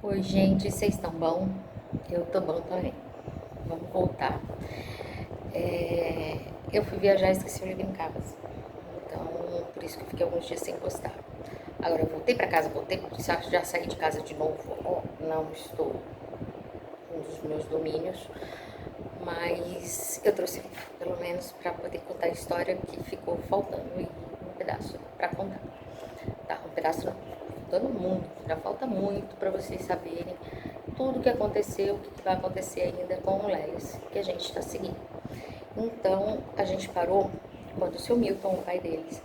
Oi, gente, vocês estão bom? Eu tô bom também. Vamos voltar. Eu fui viajar e esqueci o livro em casa. Então, por isso que eu fiquei alguns dias sem postar. Agora, eu voltei pra casa, já saí de casa de novo. Ó, não estou um dos meus domínios, mas eu trouxe pelo menos pra poder contar a história que ficou faltando e um pedaço pra contar. Tá, um pedaço não, todo mundo, já falta muito pra vocês saberem tudo o que aconteceu, o que vai acontecer ainda com o Lelis, que a gente está seguindo. Então, a gente parou quando o seu Milton, o pai deles,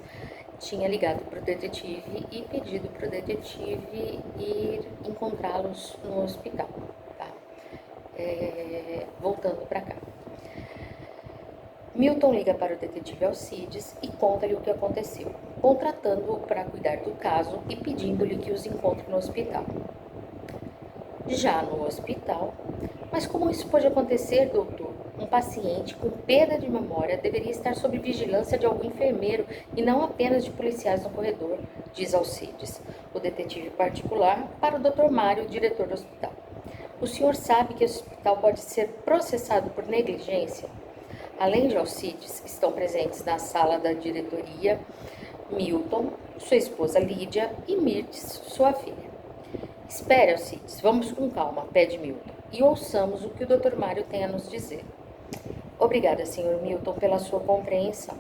tinha ligado para o detetive e pedido para o detetive ir encontrá-los no hospital, tá? Voltando para cá. Milton liga para o detetive Alcides e conta-lhe o que aconteceu, contratando-o para cuidar do caso e pedindo-lhe que os encontre no hospital. Já no hospital, mas como isso pode acontecer, doutor? Um paciente com perda de memória deveria estar sob vigilância de algum enfermeiro e não apenas de policiais no corredor, diz Alcides, o detetive particular, para o Dr. Mário, diretor do hospital. O senhor sabe que esse hospital pode ser processado por negligência? Além de Alcides, estão presentes na sala da diretoria Milton, sua esposa Lídia e Mirtes, sua filha. Espere, Alcides, vamos com calma, pede Milton, e ouçamos o que o Dr. Mário tem a nos dizer. Obrigada, Sr. Milton, pela sua compreensão.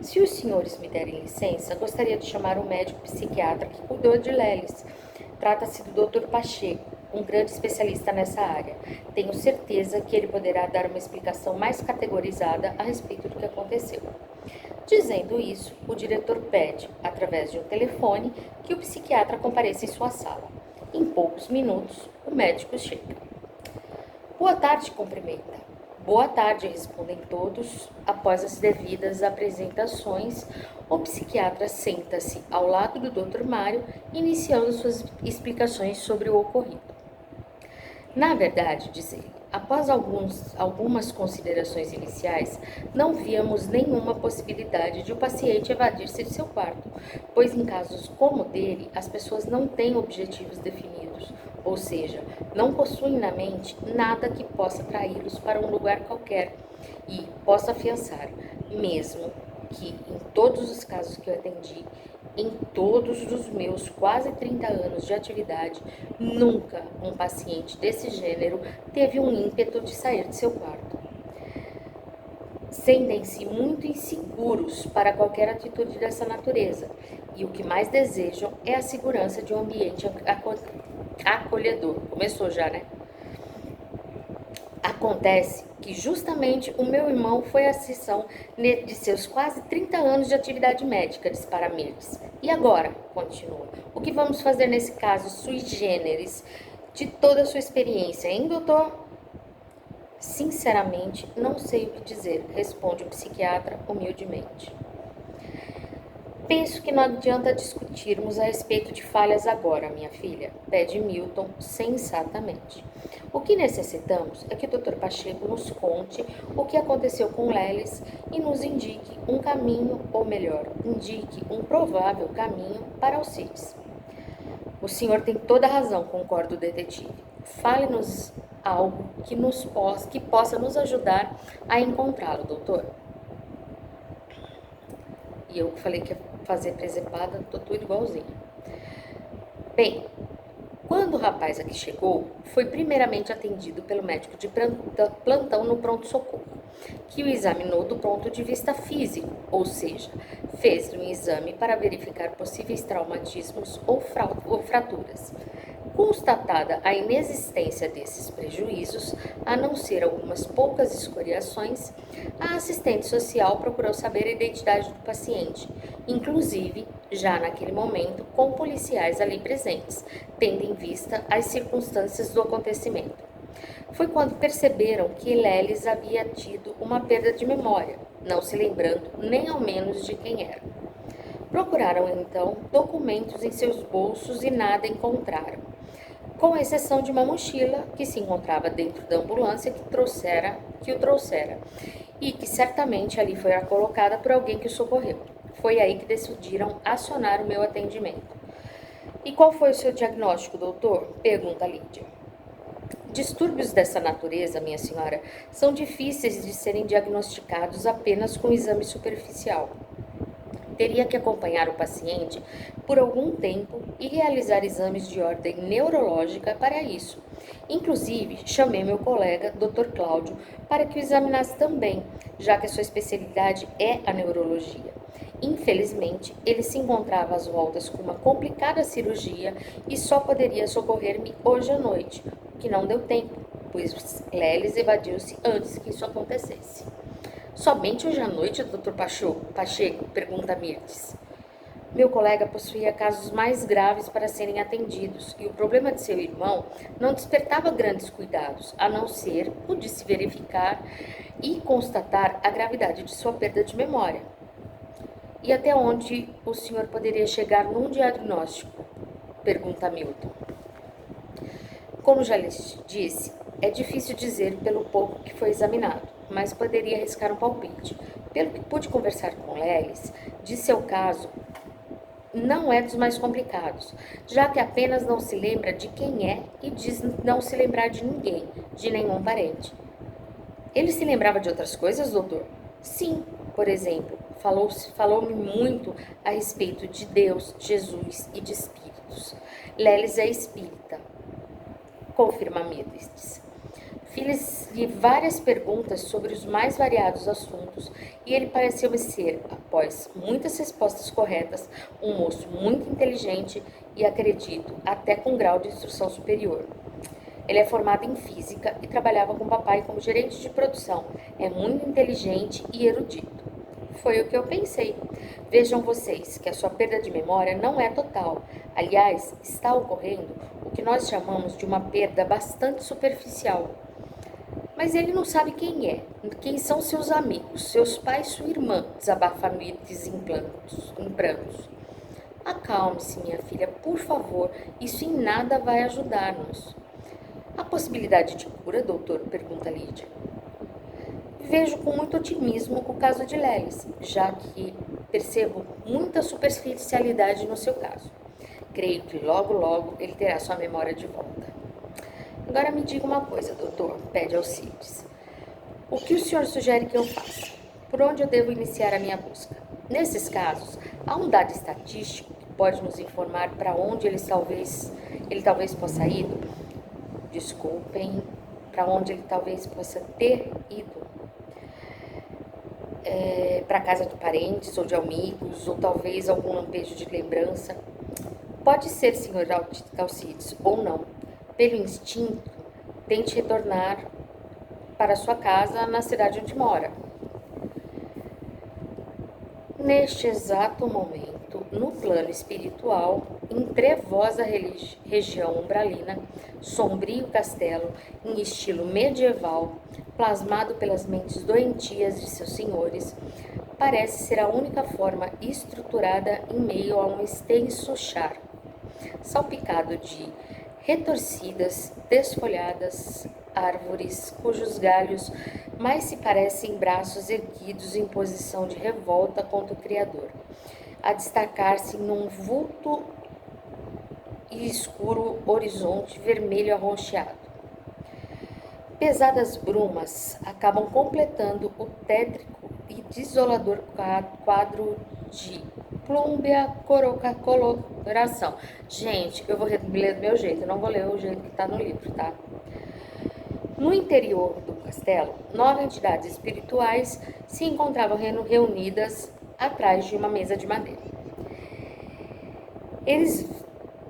Se os senhores me derem licença, gostaria de chamar o médico psiquiatra que cuidou de Lelis. Trata-se do Dr. Pacheco, um grande especialista nessa área. Tenho certeza que ele poderá dar uma explicação mais categorizada a respeito do que aconteceu. Dizendo isso, o diretor pede, através de um telefone, que o psiquiatra compareça em sua sala. Em poucos minutos, o médico chega. Boa tarde, cumprimenta. Boa tarde, respondem todos. Após as devidas apresentações, o psiquiatra senta-se ao lado do Dr. Mário, iniciando suas explicações sobre o ocorrido. Na verdade, diz ele, após algumas considerações iniciais, não víamos nenhuma possibilidade de o paciente evadir-se de seu quarto, pois em casos como o dele, as pessoas não têm objetivos definidos, ou seja, não possuem na mente nada que possa atraí-los para um lugar qualquer e possa afiançar, mesmo que em todos os casos que eu atendi, em todos os meus quase 30 anos de atividade, nunca um paciente desse gênero teve um ímpeto de sair de seu quarto. Sentem-se muito inseguros para qualquer atitude dessa natureza e o que mais desejam é a segurança de um ambiente acolhedor. Começou já, né? Acontece que justamente o meu irmão foi à sessão de seus quase 30 anos de atividade médica, disse para Mirtes. E agora, continua, o que vamos fazer nesse caso sui generis de toda a sua experiência, hein, doutor? Sinceramente, não sei o que dizer, responde o psiquiatra humildemente. Penso que não adianta discutirmos a respeito de falhas agora, minha filha, pede Milton sensatamente. O que necessitamos é que o Dr. Pacheco nos conte o que aconteceu com Lelis e nos indique um caminho, ou melhor, indique um provável caminho para Alcides. O senhor tem toda a razão, concorda o detetive. Fale-nos algo que possa nos ajudar a encontrá-lo, doutor. E eu falei que ia fazer presepada, tô tudo igualzinho. Bem, quando o rapaz aqui chegou, foi primeiramente atendido pelo médico de plantão no pronto-socorro, que o examinou do ponto de vista físico, ou seja, fez-lhe um exame para verificar possíveis traumatismos ou fraturas. Constatada a inexistência desses prejuízos, a não ser algumas poucas escoriações, a assistente social procurou saber a identidade do paciente, inclusive, já naquele momento, com policiais ali presentes, tendo em vista as circunstâncias do acontecimento. Foi quando perceberam que Lelis havia tido uma perda de memória, não se lembrando nem ao menos de quem era. Procuraram então documentos em seus bolsos e nada encontraram, com exceção de uma mochila que se encontrava dentro da ambulância que o trouxera e que certamente ali foi colocada por alguém que o socorreu. Foi aí que decidiram acionar o meu atendimento. E qual foi o seu diagnóstico, doutor? Pergunta Lídia. Distúrbios dessa natureza, minha senhora, são difíceis de serem diagnosticados apenas com exame superficial. Teria que acompanhar o paciente por algum tempo e realizar exames de ordem neurológica para isso. Inclusive, chamei meu colega, Dr. Cláudio, para que o examinasse também, já que a sua especialidade é a neurologia. Infelizmente, ele se encontrava às voltas com uma complicada cirurgia e só poderia socorrer-me hoje à noite, o que não deu tempo, pois Leles evadiu-se antes que isso acontecesse. Somente hoje à noite, Dr. Pacheco? Pergunta Mirtes. Meu colega possuía casos mais graves para serem atendidos e o problema de seu irmão não despertava grandes cuidados, a não ser o de se verificar e constatar a gravidade de sua perda de memória. E até onde o senhor poderia chegar num diagnóstico? Pergunta Milton. Como já lhes disse, é difícil dizer pelo pouco que foi examinado, mas poderia arriscar um palpite. Pelo que pude conversar com Leles, de seu caso não é dos mais complicados, já que apenas não se lembra de quem é e diz não se lembrar de ninguém, de nenhum parente. Ele se lembrava de outras coisas, doutor? Sim, por exemplo, falou-me muito a respeito de Deus, Jesus e de espíritos. Leles é espírita, confirma Mirtes. Fiz-lhe várias perguntas sobre os mais variados assuntos e ele pareceu-me ser, após muitas respostas corretas, um moço muito inteligente e, acredito, até com grau de instrução superior. Ele é formado em física e trabalhava com papai como gerente de produção. É muito inteligente e erudito. Foi o que eu pensei. Vejam vocês que a sua perda de memória não é total. Aliás, está ocorrendo o que nós chamamos de uma perda bastante superficial. Mas ele não sabe quem é, quem são seus amigos, seus pais, sua irmã, desabafa Mirtes em prantos. Acalme-se, minha filha, por favor, isso em nada vai ajudar-nos. A possibilidade de cura, doutor? Pergunta Lídia. Vejo com muito otimismo o caso de Leles, já que percebo muita superficialidade no seu caso. Creio que logo, logo ele terá sua memória de volta. Agora me diga uma coisa, doutor, pede Alcides. O que o senhor sugere que eu faça? Por onde eu devo iniciar a minha busca? Nesses casos, há um dado estatístico que pode nos informar para onde ele talvez possa ir? Desculpem, para onde ele talvez possa ter ido? Para casa de parentes ou de amigos, ou talvez algum lampejo de lembrança? Pode ser, senhor Alcides, ou não. Pelo instinto, tente retornar para sua casa na cidade onde mora. Neste exato momento, no plano espiritual, em trevosa região umbralina, sombrio castelo em estilo medieval, plasmado pelas mentes doentias de seus senhores, parece ser a única forma estruturada em meio a um extenso charco, salpicado de retorcidas, desfolhadas árvores cujos galhos mais se parecem braços erguidos em posição de revolta contra o Criador, a destacar-se num vulto e escuro horizonte vermelho arroxeado. Pesadas brumas acabam completando o tétrico e desolador quadro de plúmbea coloração. Gente, eu vou ler do meu jeito, eu não vou ler o jeito que está no livro, tá? No interior do castelo, 9 entidades espirituais se encontravam reunidas atrás de uma mesa de madeira. Eles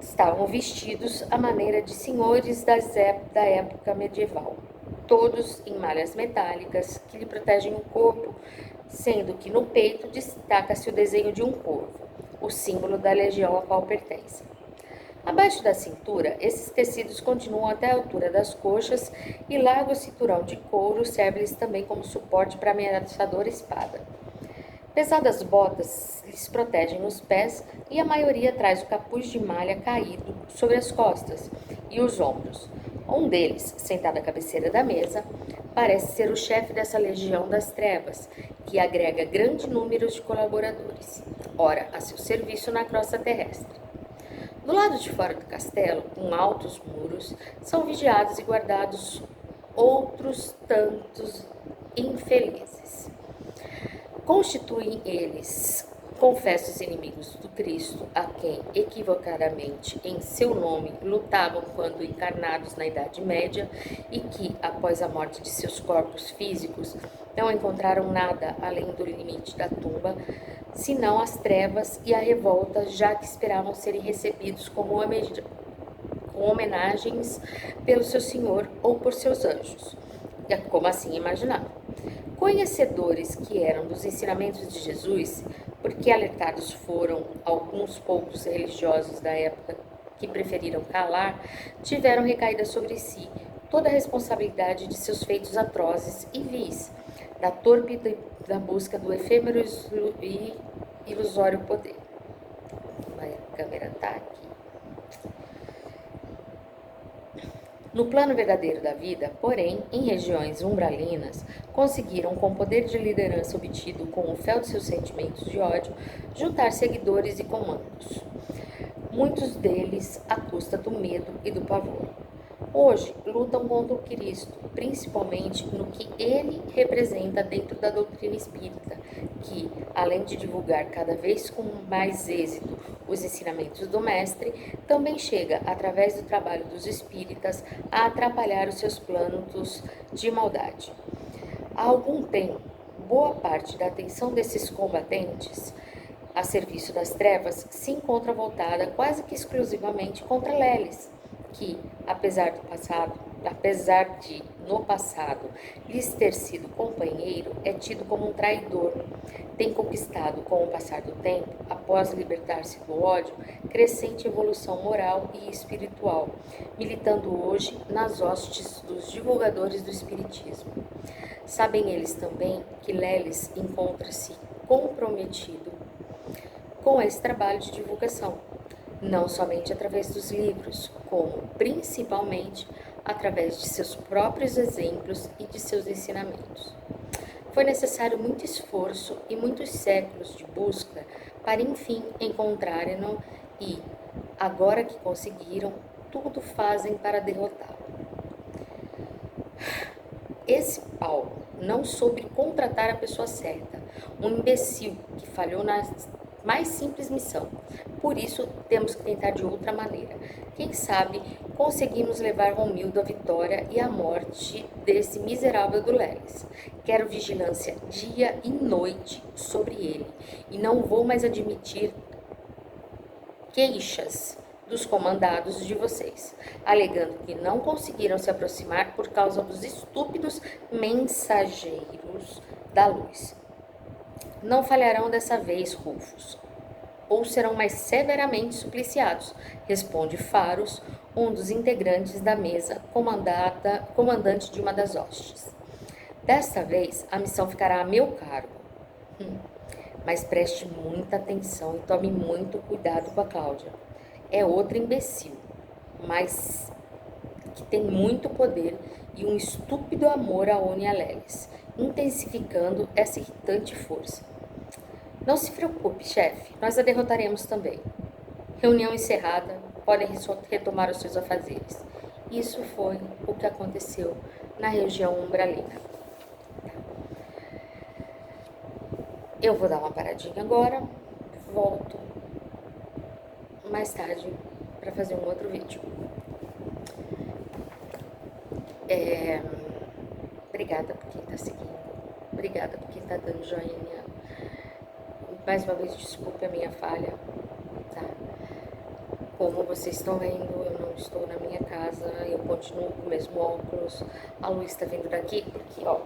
estavam vestidos à maneira de senhores da época medieval, todos em malhas metálicas que lhe protegem o corpo, sendo que no peito destaca-se o desenho de um corvo, o símbolo da legião a qual pertencem. Abaixo da cintura, esses tecidos continuam até a altura das coxas e largo cinturão de couro serve-lhes também como suporte para a ameaçadora espada. Pesadas botas lhes protegem os pés e a maioria traz o capuz de malha caído sobre as costas e os ombros. Um deles, sentado à cabeceira da mesa, parece ser o chefe dessa legião das trevas, que agrega grande número de colaboradores, ora a seu serviço na crosta terrestre. Do lado de fora do castelo, com altos muros, são vigiados e guardados outros tantos infelizes. Constituem eles confessos inimigos do Cristo, a quem, equivocadamente, em seu nome, lutavam quando encarnados na Idade Média e que, após a morte de seus corpos físicos, não encontraram nada além do limite da tumba, senão as trevas e a revolta, já que esperavam serem recebidos com homenagens pelo seu Senhor ou por seus anjos, como assim imaginavam. Conhecedores que eram dos ensinamentos de Jesus, porque alertados foram alguns poucos religiosos da época que preferiram calar, tiveram recaída sobre si toda a responsabilidade de seus feitos atrozes e vis, da torpe da busca do efêmero e ilusório poder. A câmera tá aqui. No plano verdadeiro da vida, porém, em regiões umbralinas, conseguiram, com o poder de liderança obtido com o fel de seus sentimentos de ódio, juntar seguidores e comandos, muitos deles à custa do medo e do pavor. Hoje, lutam contra o Cristo, principalmente no que ele representa dentro da doutrina espírita, que, além de divulgar cada vez com mais êxito os ensinamentos do Mestre, também chega, através do trabalho dos espíritas, a atrapalhar os seus planos de maldade. Há algum tempo, boa parte da atenção desses combatentes a serviço das trevas se encontra voltada quase que exclusivamente contra Lelis, que, apesar de, no passado, lhes ter sido companheiro, é tido como um traidor. Tem conquistado, com o passar do tempo, após libertar-se do ódio, crescente evolução moral e espiritual, militando hoje nas hostes dos divulgadores do espiritismo. Sabem eles também que Lelis encontra-se comprometido com esse trabalho de divulgação, não somente através dos livros, como principalmente através de seus próprios exemplos e de seus ensinamentos. Foi necessário muito esforço e muitos séculos de busca para enfim encontrarem-no e, agora que conseguiram, tudo fazem para derrotá-lo. Esse Paulo não soube contratar a pessoa certa, um imbecil que falhou na mais simples missão. Por isso, temos que tentar de outra maneira. Quem sabe conseguimos levar Romildo à vitória e à morte desse miserável do Lelis. Quero vigilância dia e noite sobre ele e não vou mais admitir queixas dos comandados de vocês, alegando que não conseguiram se aproximar por causa dos estúpidos mensageiros da luz. Não falharão dessa vez, Rufus, ou serão mais severamente supliciados, responde Faros, um dos integrantes da mesa, comandante de uma das hostes. Desta vez, a missão ficará a meu cargo. Mas preste muita atenção e tome muito cuidado com a Cláudia. É outra imbecil, mas que tem muito poder e um estúpido amor a Oni Lelis, intensificando essa irritante força. Não se preocupe, chefe, nós a derrotaremos também. Reunião encerrada, podem retomar os seus afazeres. Isso foi o que aconteceu na região umbralina. Eu vou dar uma paradinha agora, volto mais tarde para fazer um outro vídeo. Obrigada por quem está seguindo, obrigada por quem está dando joinha. Mais uma vez, desculpe a minha falha, tá? Como vocês estão vendo, eu não estou na minha casa, eu continuo com o mesmo óculos. A luz está vindo daqui porque, ó,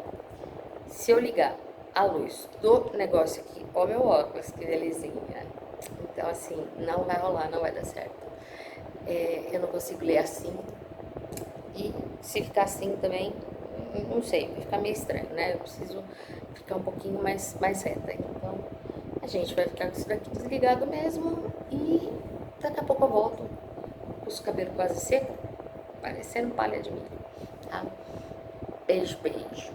se eu ligar a luz do negócio aqui, ó meu óculos, que belezinha. Então, assim, não vai rolar, não vai dar certo. Eu não consigo ler assim. E se ficar assim também, não sei, vai ficar meio estranho, né? Eu preciso ficar um pouquinho mais reta. Então, a gente vai ficar com isso daqui desligado mesmo. E daqui a pouco eu volto com os cabelos quase secos, parecendo palha de milho, tá? Beijo, beijo.